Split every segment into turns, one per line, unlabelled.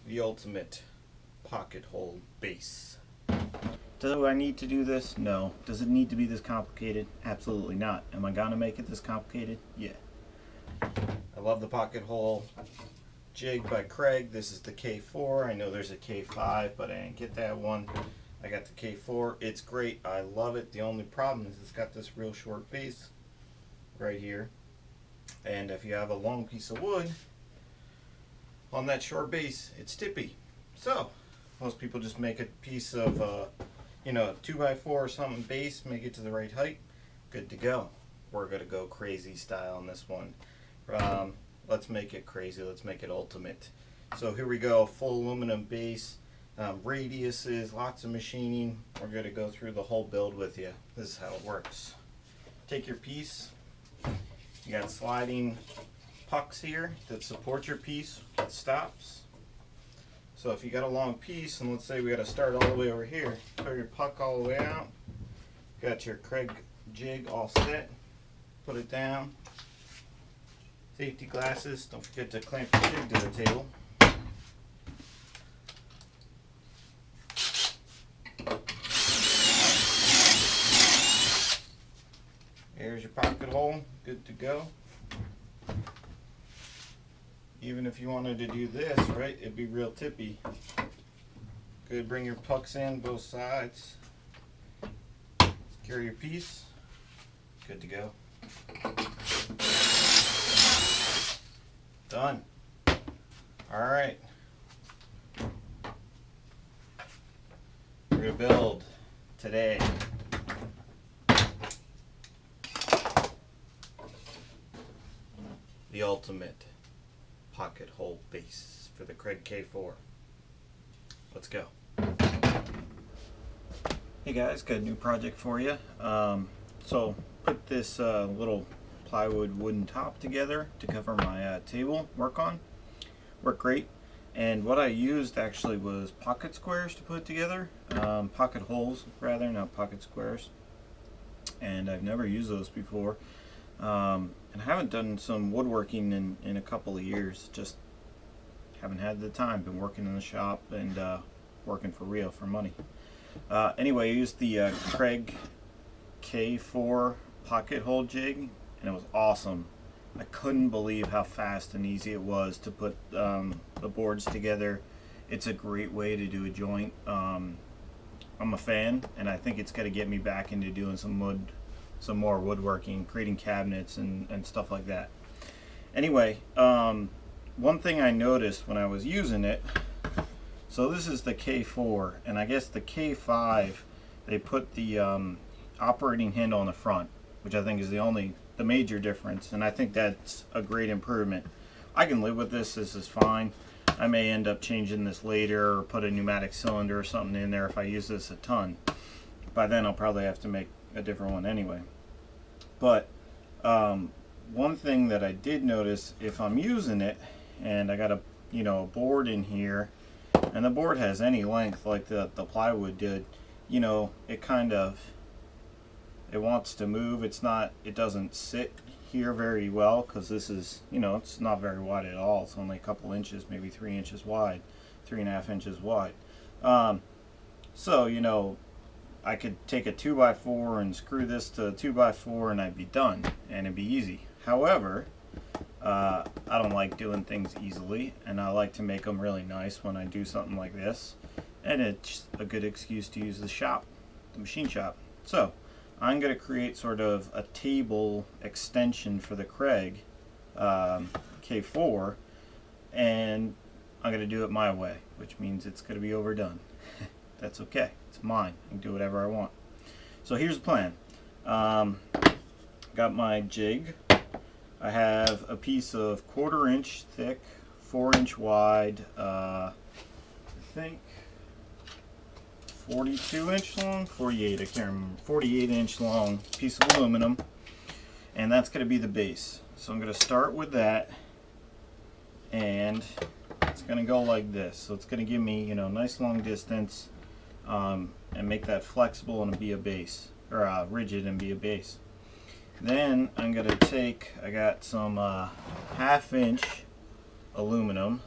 the ultimate pocket hole base. Do I need to do this? No. Does it need to be this complicated? Absolutely not. Am I gonna make it this complicated? Yeah. I love the pocket hole jig by Kreg. This is the K4. I know there's a K5, but I didn't get that one. I got the K4. It's great. I love it. The only problem is it's got this real short base right here. And if you have a long piece of wood on that short base, it's tippy. So most people just make a piece of, you know, 2x4 or something base, make it to the right height, good to go. We're gonna go crazy style on this one. Let's make it crazy. Let's make it ultimate. So here we go, full aluminum base, radiuses, lots of machining. We're gonna go through the whole build with you. This is how it works. Take your piece. You got sliding pucks here that support your piece with stops. So if you got a long piece, and let's say we got to start all the way over here, throw your puck all the way out, got your Kreg jig all set, put it down, safety glasses, don't forget to clamp your jig to the table. There's your pocket hole, good to go. Even if you wanted to do this, right, it'd be real tippy. Good, bring your pucks in both sides. Secure your piece. Good to go. Done. Alright. We're going to build today the ultimate pocket hole base for the Kreg K4. Let's go. Hey guys, got a new project for you. So put this little plywood wooden top together to cover my table. Worked great. And what I used actually was pocket squares to put it together. Pocket holes rather, not pocket squares. And I've never used those before. And I haven't done some woodworking in a couple of years. Just haven't had the time. Been working in the shop and working for real for money. Anyway, I used the Kreg K4 pocket hole jig, and it was awesome. I couldn't believe how fast and easy it was to put the boards together. It's a great way to do a joint. I'm a fan, and I think it's going to get me back into doing some more woodworking, creating cabinets and stuff like that. Anyway, one thing I noticed when I was using it, so this is the K4, and I guess the K5, they put the operating handle on the front, which I think is the major difference, and I think that's a great improvement. I can live with this. This is fine. I may end up changing this later or put a pneumatic cylinder or something in there if I use this a ton. By then I'll probably have to make a different one anyway. But one thing that I did notice, if I'm using it and I got a board in here, and the board has any length like the plywood did, it wants to move. It doesn't sit here very well because this is, it's not very wide at all. It's only a couple inches, maybe 3 inches wide, 3.5 inches wide. So I could take a 2x4 and screw this to a 2x4 and I'd be done and it'd be easy. However, I don't like doing things easily, and I like to make them really nice when I do something like this, and it's a good excuse to use the machine shop. So I'm going to create sort of a table extension for the Kreg K4, and I'm going to do it my way, which means it's going to be overdone. That's okay. It's mine. I can do whatever I want. So here's the plan. Got my jig. I have a piece of 1/4 inch thick, 4-inch wide, I think 42-inch long, 48, I can't remember, 48-inch long piece of aluminum, and that's going to be the base. So I'm going to start with that, and it's going to go like this. So it's going to give me, nice long distance, and make that flexible and be a base, or rigid and be a base. Then I'm going to I got some 1/2 inch aluminum,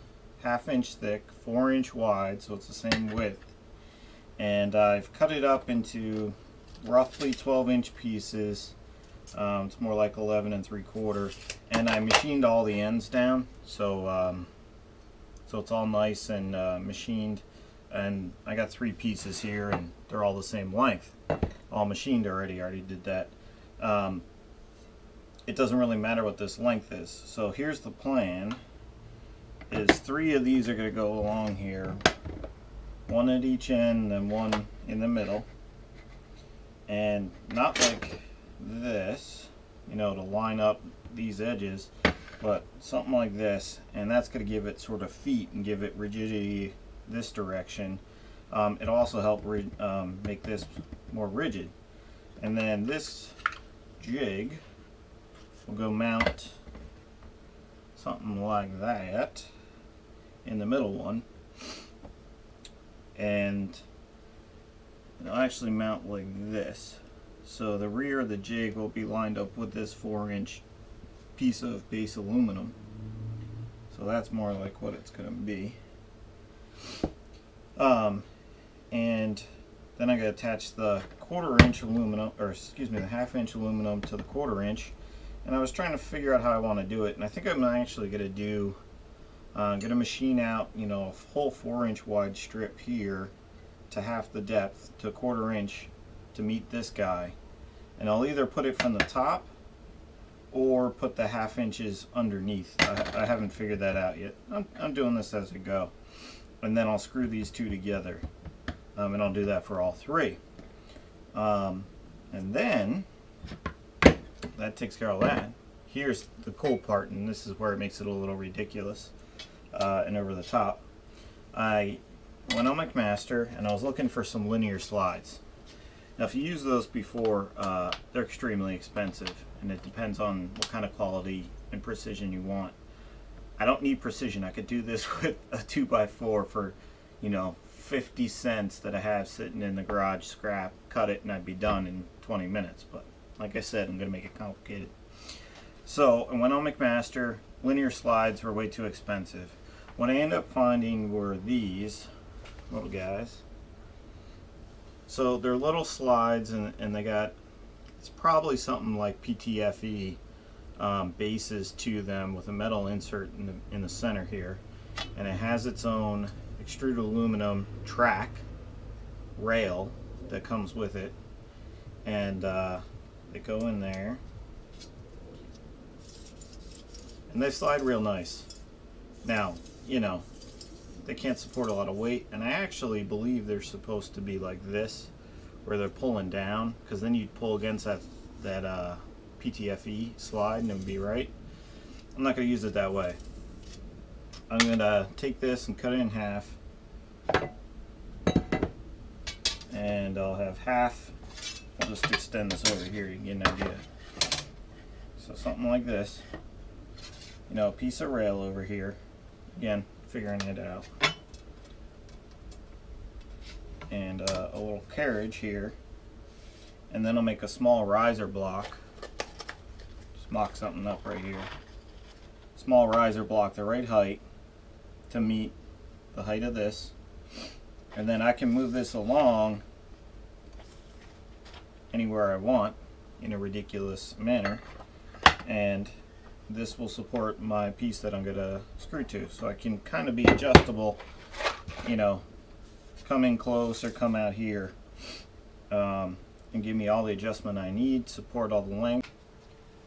1/2 inch thick, 4-inch wide, so it's the same width. And I've cut it up into roughly 12-inch pieces. It's more like 11 3/4, and I machined all the ends down, so so it's all nice and machined. And I got 3 pieces here, and they're all the same length, all machined already. I already did that. It doesn't really matter what this length is. So here's the plan: is 3 of these are going to go along here, 1 at each end, and then 1 in the middle, and not like this, you know, to line up these edges, but something like this, and that's going to give it sort of feet and give it rigidity this direction. It'll also help make this more rigid. And then this jig will go mount something like that in the middle one, and it'll actually mount like this. So the rear of the jig will be lined up with this 4-inch piece of base aluminum. So that's more like what it's going to be. And then I got to attach the 1/4-inch aluminum, or excuse me, the 1/2 inch aluminum to the 1/4 inch. And I was trying to figure out how I want to do it, and I think I'm actually going to do, going to machine out, you know, a whole 4-inch wide strip here to half the depth to 1/4 inch to meet this guy, and I'll either put it from the top or put the 1/2 inches underneath. I haven't figured that out yet. I'm doing this as I go, and then I'll screw these 2 together, and I'll do that for all 3, and then that takes care of that. Here's the cool part, and this is where it makes it a little ridiculous and over the top. I went on McMaster and I was looking for some linear slides. Now, if you use those before, they're extremely expensive, and it depends on what kind of quality and precision you want. I don't need precision. I could do this with a 2x4 for, you know, 50 cents that I have sitting in the garage scrap, cut it, and I'd be done in 20 minutes. But like I said, I'm going to make it complicated. So I went on McMaster. Linear slides were way too expensive. What I ended up finding were these little guys. So they're little slides, and they got, it's probably something like PTFE bases to them with a metal insert in the center here, and it has its own extruded aluminum track rail that comes with it, and they go in there, and they slide real nice. Now, you know, they can't support a lot of weight, and I actually believe they're supposed to be like this, where they're pulling down, because then you'd pull against that PTFE slide and it would be right. I'm not going to use it that way. I'm going to take this and cut it in half, and I'll have half. I'll just extend this over here, you can get an idea. So something like this, you know, a piece of rail over here, again, figuring it out, and a little carriage here, and then I'll make a small riser block. Just mock something up right here. Small riser block the right height to meet the height of this, and then I can move this along anywhere I want in a ridiculous manner, and this will support my piece that I'm going to screw to, so I can kind of be adjustable, you know, come in close or come out here, and give me all the adjustment I need, support all the length.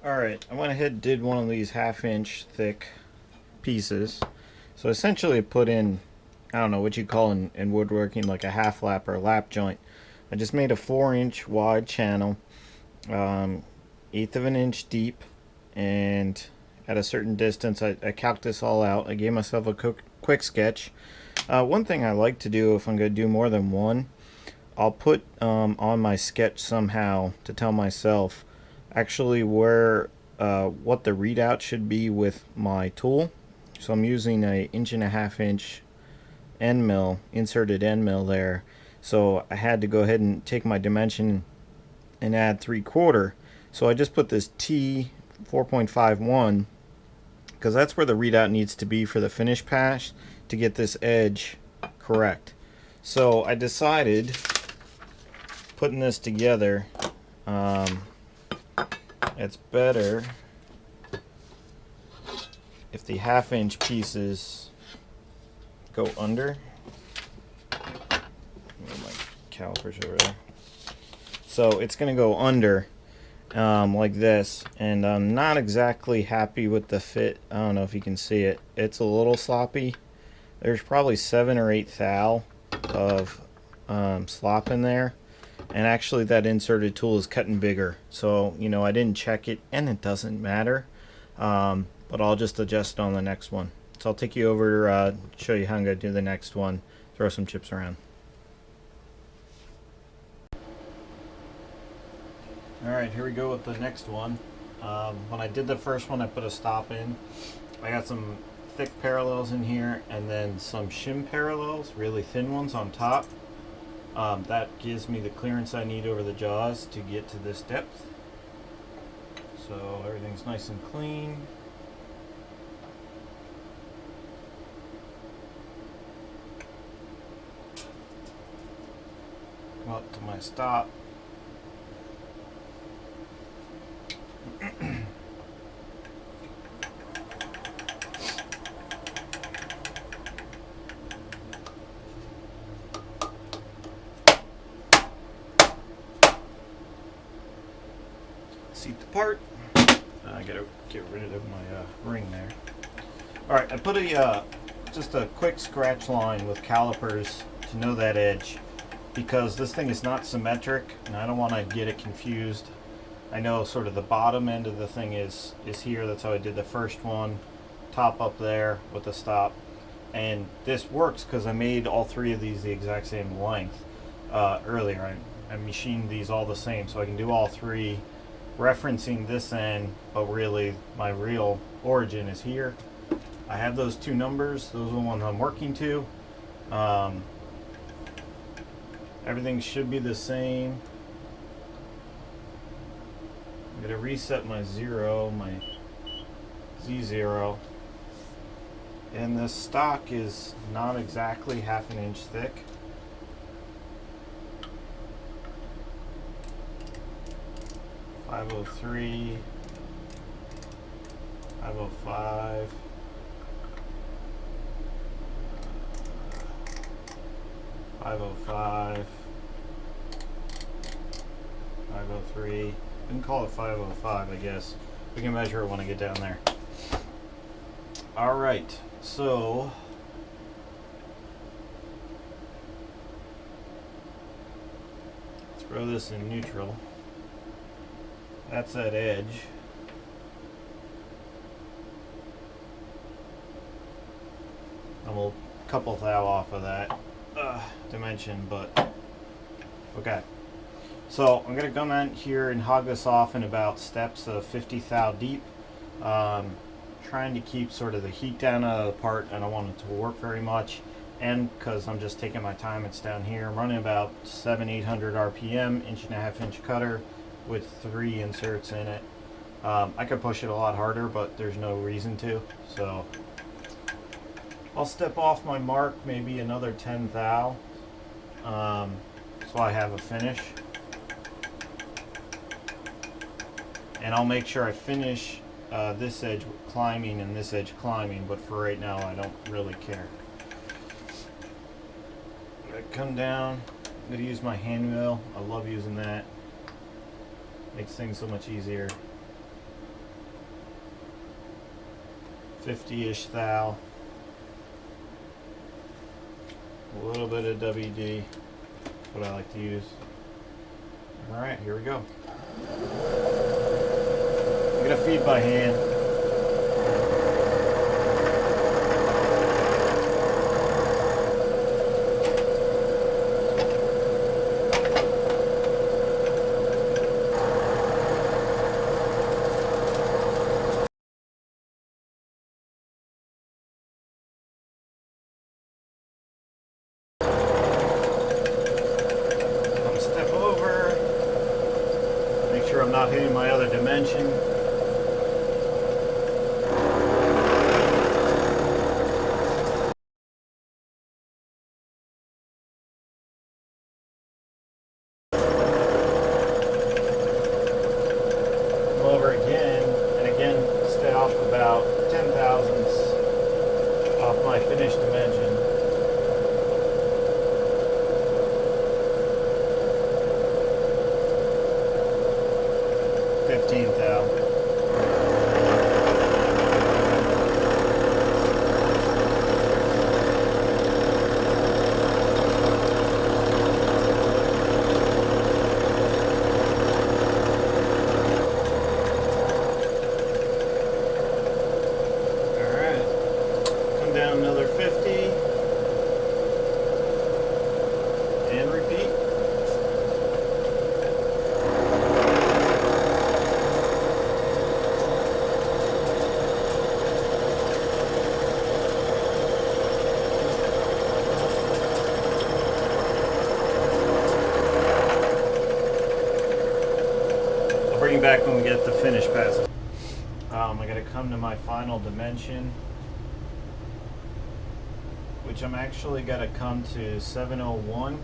Alright, I went ahead and did one of these 1/2 inch thick pieces. So essentially I put in, I don't know what you call in woodworking, like a half lap or a lap joint. I just made a 4-inch wide channel, 1/8 of an inch deep, and at a certain distance I calced this all out. I gave myself a quick sketch. One thing I like to do if I'm going to do more than one, I'll put on my sketch somehow to tell myself actually where what the readout should be with my tool. So I'm using a 1.5 inch end mill, inserted end mill there. So I had to go ahead and take my dimension and add 3/4. So I just put this T 4.51 because that's where the readout needs to be for the finish pass to get this edge correct. So I decided, putting this together, it's better if the 1/2 inch pieces go under. My calipers over there. So it's going to go under like this, and I'm not exactly happy with the fit. I don't know if you can see it. It's a little sloppy. There's probably 7 or 8 thou of slop in there, and actually that inserted tool is cutting bigger, so you know I didn't check it, and it doesn't matter, but I'll just adjust it on the next one. So I'll take you over, show you how I'm going to do the next one, throw some chips around. Alright, here we go with the next one. When I did the first one, I put a stop in. I got some thick parallels in here, and then some shim parallels, really thin ones on top. That gives me the clearance I need over the jaws to get to this depth. So everything's nice and clean. Go up to my stop. Seat the part. I gotta get rid of my ring there. Alright, I put a just a quick scratch line with calipers to know that edge, because this thing is not symmetric and I don't want to get it confused. I know sort of the bottom end of the thing is here. That's how I did the first one. Top up there with the stop. And this works because I made all 3 of these the exact same length earlier. I machined these all the same, so I can do all 3, referencing this end, but really my real origin is here. I have those 2 numbers. Those are the ones I'm working to. Everything should be the same. I'm going to reset my 0, my Z0. And the stock is not exactly 1/2 inch thick. .503, 505, 505, 503. We can call it 505, I guess. We can measure it when I get down there. Alright, so throw this in neutral. That's that edge. And we'll couple thou off of that dimension, but okay. So I'm going to come in here and hog this off in about steps of 50 thou deep. Trying to keep sort of the heat down out of the part. I don't want it to warp very much, and because I'm just taking my time, it's down here. I'm running about 700-800 RPM, 1.5 inch cutter with 3 inserts in it. I could push it a lot harder, but there's no reason to. So I'll step off my mark maybe another 10 thou, so I have a finish. And I'll make sure I finish this edge climbing and this edge climbing, but for right now I don't really care. I'm going to come down. I'm going to use my hand mill. I love using that. Makes things so much easier. 50-ish thou. A little bit of WD. That's what I like to use. Alright, here we go. I'm going to feed by hand. Step over. Make sure I'm not hitting my other dimension. finished dimension. 15th thou. Down another 50 and repeat. I'll bring you back when we get the finish passes. I gotta come to my final dimension, which I'm actually got to come to 701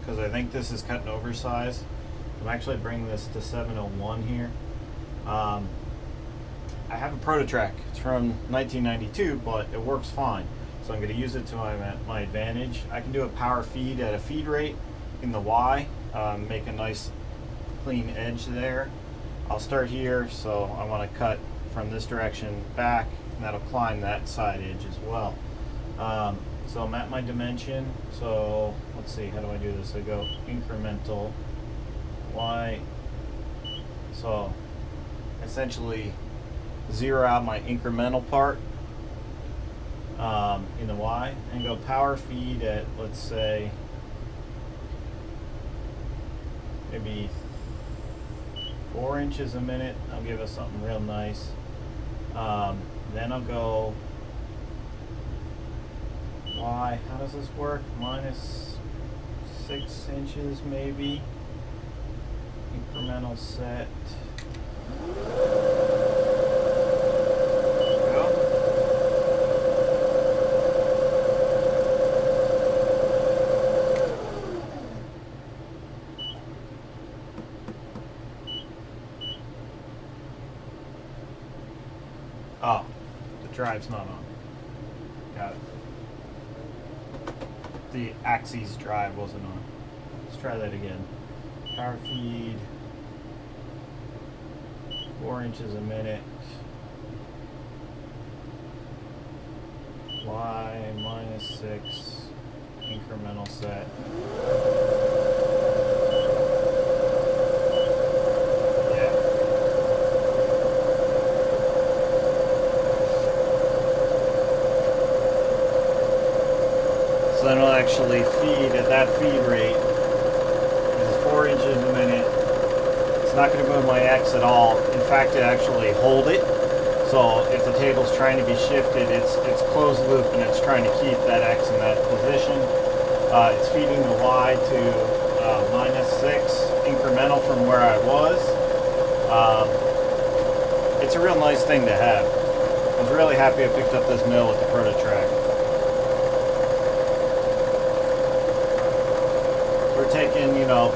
because I think this is cutting oversized. I'm actually bringing this to 701 here. I have a Prototrack. It's from 1992, but it works fine. So I'm going to use it to my advantage. I can do a power feed at a feed rate in the Y, make a nice clean edge there. I'll start here, so I want to cut from this direction back, and that'll climb that side edge as well. So I'm at my dimension, so let's see, how do I do this? I go incremental Y, so essentially zero out my incremental part in the Y, and go power feed at, let's say, maybe 4 inches a minute. I'll give us something real nice. Then I'll go Y, how does this work? Minus 6 inches maybe. Incremental set. Go. Oh, the drive's not on. Got it. The axis drive wasn't on. Let's try that again. Power feed, 4 inches a minute. Y minus 6, incremental set. Yeah. So then it'll actually feed at that feed rate. It's 4 inches a minute. It's not going to move my X at all. In fact, it actually hold it. So if the table's trying to be shifted, it's closed loop and it's trying to keep that X in that position. It's feeding the Y to minus 6 incremental from where I was. It's a real nice thing to have. I was really happy I picked up this mill with the Prototrack. We're taking, you know,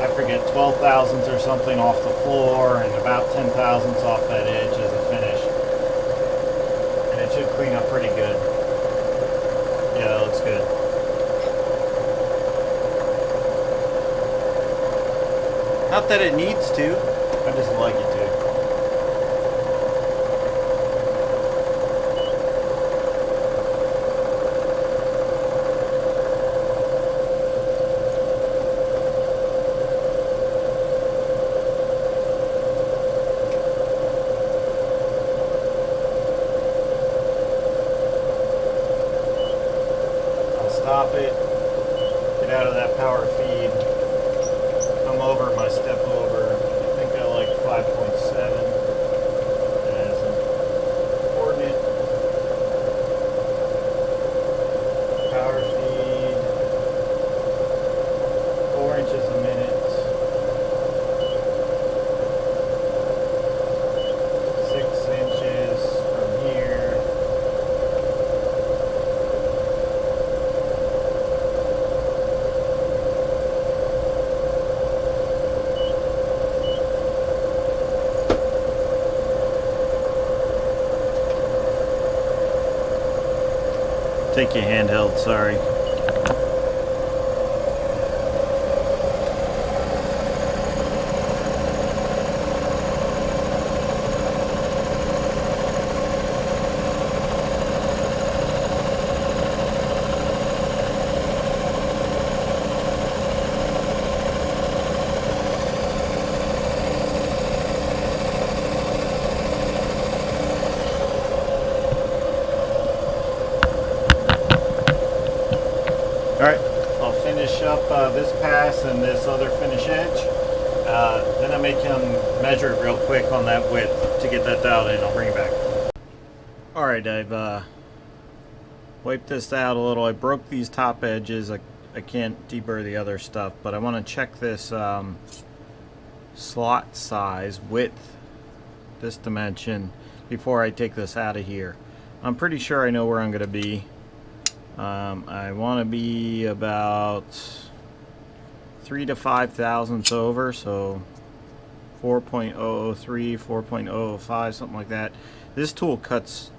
I forget, 12 thousandths or something off the floor and about 10 thousandths off that edge as a finish. And it should clean up pretty good. Yeah, that looks good. Not that it needs to, I just like it to. Stop it, get out of that power feed, come over my step over. I think I like 5.7 as a coordinate. Power feed, 4 inches a minute, 6 inches from here. Take your handheld, sorry. Alright, I'll finish up this pass and this other finish edge. Then I may come measure it real quick on that width to get that dialed in. I'll bring it back. Alright, I've wiped this out a little. I broke these top edges. I can't deburr the other stuff, but I want to check this slot size, width, this dimension, before I take this out of here. I'm pretty sure I know where I'm going to be. I want to be about 3 to 5 thousandths over, so 4.003, 4.005, something like that. This tool cuts,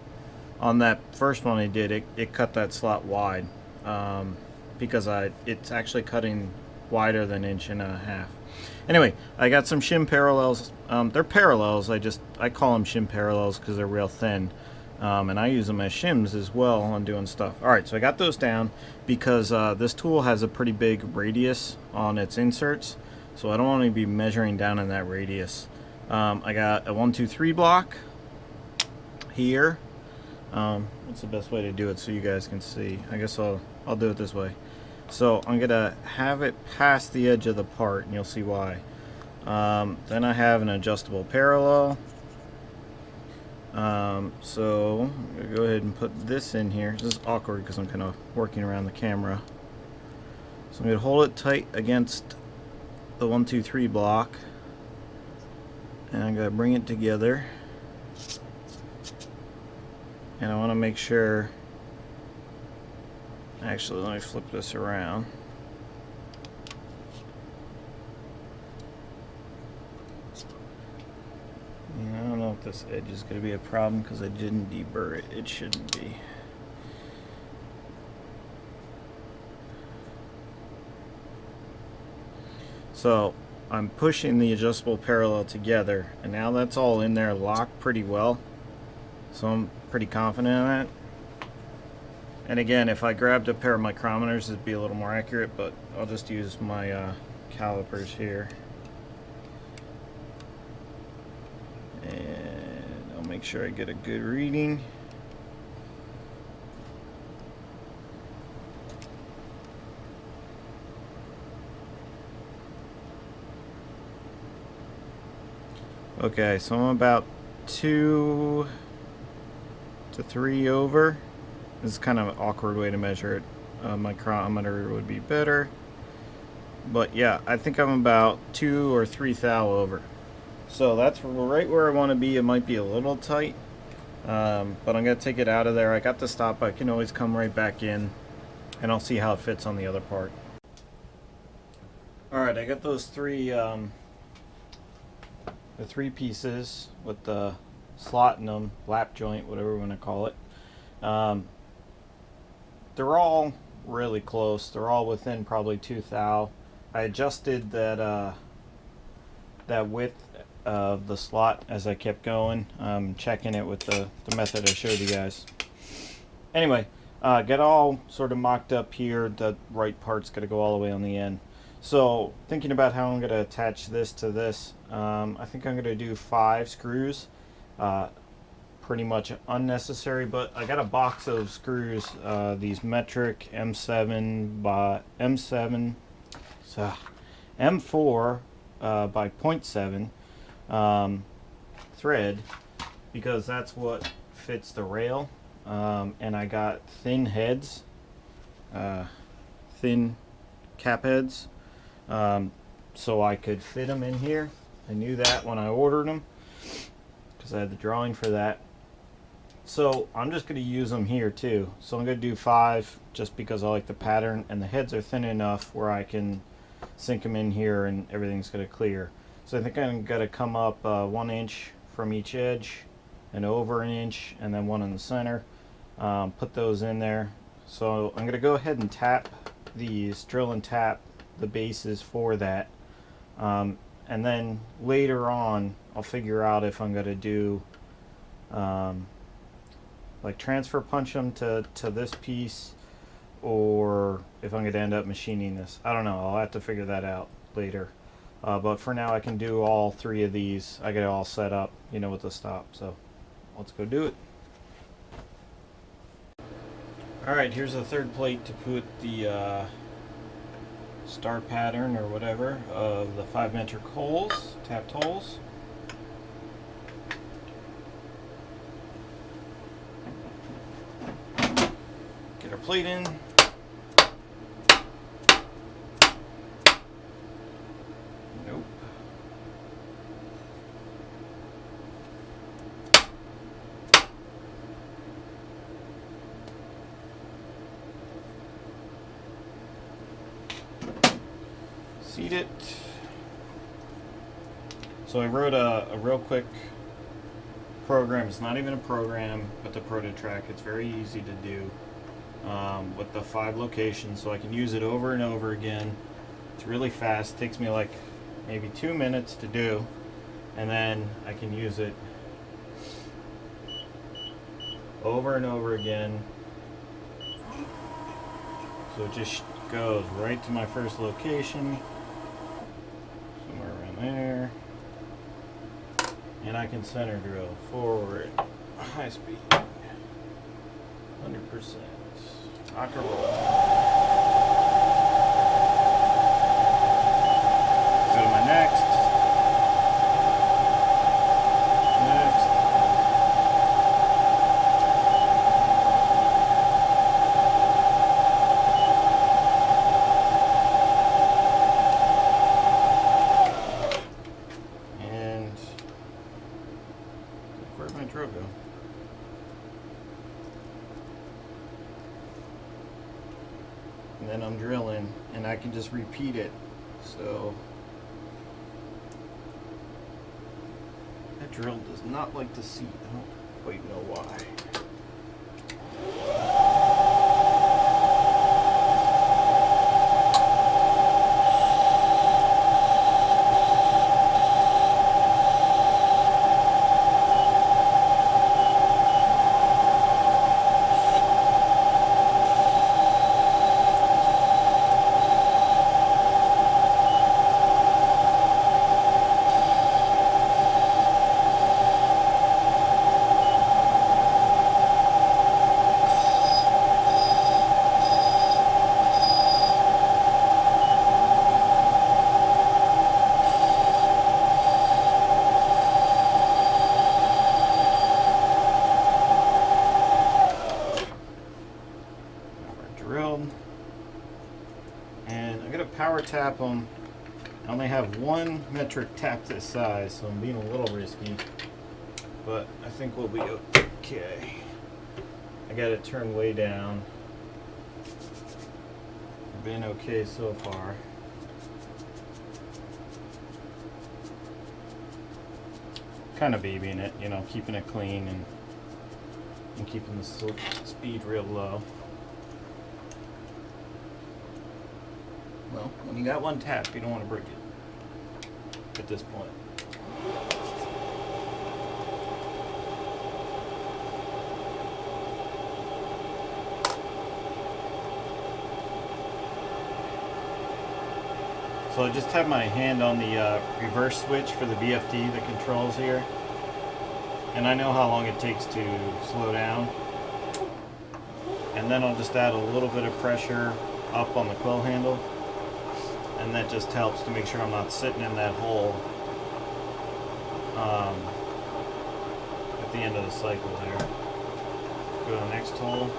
on that first one I did, it cut that slot wide, because it's actually cutting wider than 1.5 inches. Anyway, I got some shim parallels. They're parallels. I call them shim parallels because they're real thin. And I use them as shims as well on doing stuff. Alright, so I got those down because this tool has a pretty big radius on its inserts, so I don't want to be measuring down in that radius. I got a 1, 2, 3 block here. What's the best way to do it so you guys can see? I guess I'll do it this way. So I'm gonna have it past the edge of the part, and you'll see why. Then I have an adjustable parallel. So I'm gonna go ahead and put this in here. This is awkward because I'm kind of working around the camera. So I'm gonna hold it tight against the 1, 2, 3 block, and I'm gonna bring it together. And I want to make sure. Actually, let me flip this around. I don't know if this edge is going to be a problem because I didn't deburr it. It shouldn't be. So I'm pushing the adjustable parallel together, and now that's all in there locked pretty well. So I'm pretty confident in that. And again, if I grabbed a pair of micrometers, it'd be a little more accurate, but I'll just use my calipers here. And I'll make sure I get a good reading. Okay, so I'm about 2 to 3 over. This is kind of an awkward way to measure it. A micrometer would be better. But yeah, I think I'm about 2 or 3 thou over. So that's right where I want to be. It might be a little tight, but I'm going to take it out of there. I got the stop. I can always come right back in, and I'll see how it fits on the other part. Alright, I got those the 3 pieces with the slot in them, lap joint, whatever we want to call it. They're all really close. They're all within probably 2 thou. I adjusted that width of the slot as I kept going, checking it with the method I showed you guys. Anyway, get all sort of mocked up here. The right part's going to go all the way on the end. So thinking about how I'm going to attach this to this, I think I'm going to do 5 screws. Pretty much unnecessary, but I got a box of screws, these metric M7 by M4 by 0.7 thread, because that's what fits the rail, and I got thin heads, thin cap heads, so I could fit them in here. I knew that when I ordered them because I had the drawing for that. So I'm just going to use them here too. So I'm going to do 5 just because I like the pattern, and the heads are thin enough where I can sink them in here and everything's going to clear. So I think I'm going to come up 1 inch from each edge and over 1 inch, and then 1 in the center. Put those in there So I'm going to go ahead and tap these, drill and tap the bases for that. And then later on, I'll figure out if I'm going to do like transfer punch them to this piece, or if I'm going to end up machining this. I don't know. I'll have to figure that out later. But for now, I can do all three of these. I get it all set up, you know, with the stop. So let's go do it. Alright, here's the third plate to put the star pattern or whatever of the 5 metric holes, tapped holes. Get our plate in. Nope. Seat it. So I wrote a real quick program. It's not even a program, but the ProtoTrack. It's very easy to do with the 5 locations, so I can use it over and over again. It's really fast. It takes me like maybe 2 minutes to do, and then I can use it over and over again. So it just goes right to my first location, somewhere around there, and I can center drill forward, high speed, 100%, rock and roll. Go to my next. Where'd my drill go? And then I'm drilling, and I can just repeat it. So that drill does not like to seat. I don't quite know why. Drilled, and I'm going to power tap them. I only have 1 metric tap this size, so I'm being a little risky, but I think we'll be okay. I got it turned way down. Been okay so far. Kind of babying it, you know, keeping it clean and keeping the speed real low. Well, when you got 1 tap, you don't want to break it at this point. So I just have my hand on the reverse switch for the VFD that controls here. And I know how long it takes to slow down. And then I'll just add a little bit of pressure up on the quill handle. And that just helps to make sure I'm not sitting in that hole at the end of the cycle there. Go to the next hole.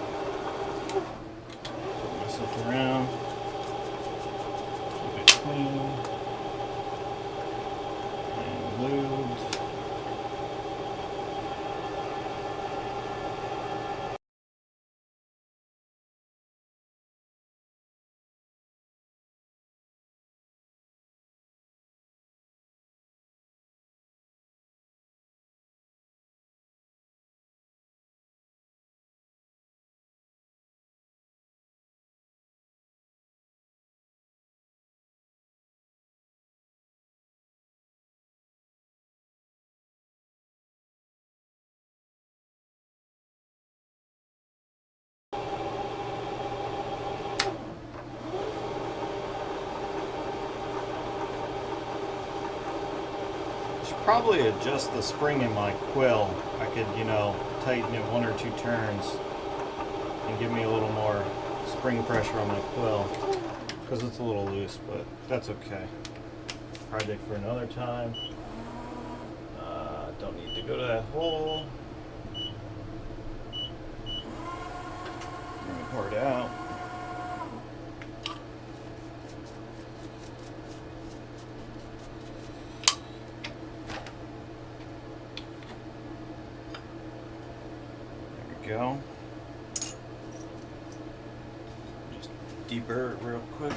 Put myself around. Keep it clean. And lubed. probably adjust the spring in my quill. I could, you know, tighten it 1 or 2 turns and give me a little more spring pressure on my quill because it's a little loose, but that's okay. Project for another time. Don't need to go to that hole. Let me pour it out. There we go. Just deburr it real quick.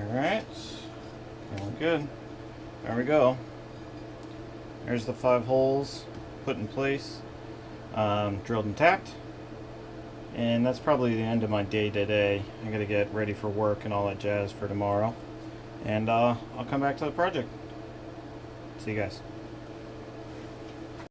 Alright, feeling good. There we go. There's the 5 holes put in place, drilled and tapped. And that's probably the end of my day today. I gotta get ready for work and all that jazz for tomorrow. And I'll come back to the project. See you guys.